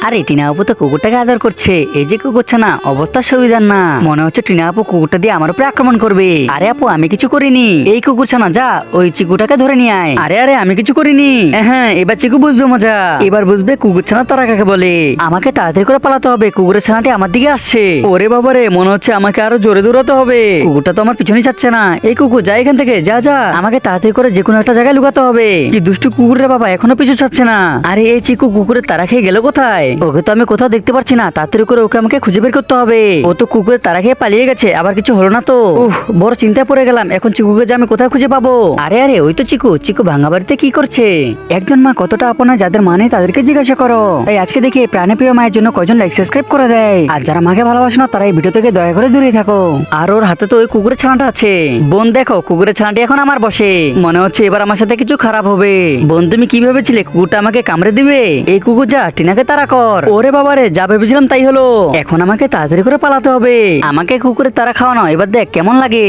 আরে টিনা আপু তো কুকুরটাকে আদর করছে, এই যে কুকুরছানা অবস্থা সুবিধার না, মনে হচ্ছে টিনা আপু কুকুরটা দিয়ে আমার উপরে আক্রমণ করবে। আরে আপু আমি কিছু করিনি, এই কুকুরছানা যা ওই চিকুটাকে ধরে নিয়ে আয়। আরে আরে আমি কিছু করিনি। হ্যাঁ এবার চিকু বুঝবে মজা, এবার বুঝবে কুকুরছানা তারা কাকে বলে। আমাকে তাড়াতাড়ি করে পালাতে হবে, কুকুরের ছানাটি আমার দিকে আসছে। ওরে বাবারে মনে হচ্ছে আমাকে আরো জোরে দৌড়াতে হবে, কুকুরটা তো আমার পিছনে যাচ্ছে না। এই কুকুর যা এখান থেকে, যা যা, আমাকে তাড়াতাড়ি করে যে কোনো একটা জায়গায় লুকাতে হবে। কি দুষ্টু কুকুরের বাবা এখনো পিছু ছাড়ছে না। আরে এই চিকু কুকুরের তারা খেয়ে গেল কোথায়? ওকে তো আমি কোথাও দেখতে পাচ্ছি না, তাড়াতাড়ি করে ওকে আমাকে খুঁজে বের করতে হবে। ও তো কুকুরের তারা খেয়ে পালিয়ে গেছে, আবার কিছু হলো না তো। বড় চিন্তায় পড়ে গেলাম, এখন চিকুকে যে আমি কোথায় খুঁজে পাবো। আরে আরে ওই তো চিকু, চিকু ভাঙা বাড়িতে কি করছে? একজন মা কতটা আপনার যাদের মা নেই তাদেরকে জিজ্ঞাসা করো। তাই আজকে দেখি প্রাণী প্রিয় মায়ের জন্য কয়জন লাইক সাবস্ক্রাইব করে দেয়। আর যারা মাকে ভালোবাসে না তারা এই ভিডিও থেকে দয়া করে দূরে থাকো। আর ওর হাতে তো ওই কুকুরের ছানাটা আছে। বোন দেখো কুকুরের ছানাটি এখন আমার বসে, মনে হচ্ছে এবার আমার সাথে কিছু খারাপ হবে। বোন তুমি কি ভেবেছিলে কুকুরটা আমাকে কামড়ে দিবে? এই কুকুর যা টিনাকে তাড়া কর। ওরে বাবারে যা ভেবেছিলাম তাই হলো, এখন আমাকে তাড়াতাড়ি করে পালাতে হবে। আমাকে কুকুরের তাড়া খাওয়ানো, এবার দেখ কেমন লাগে।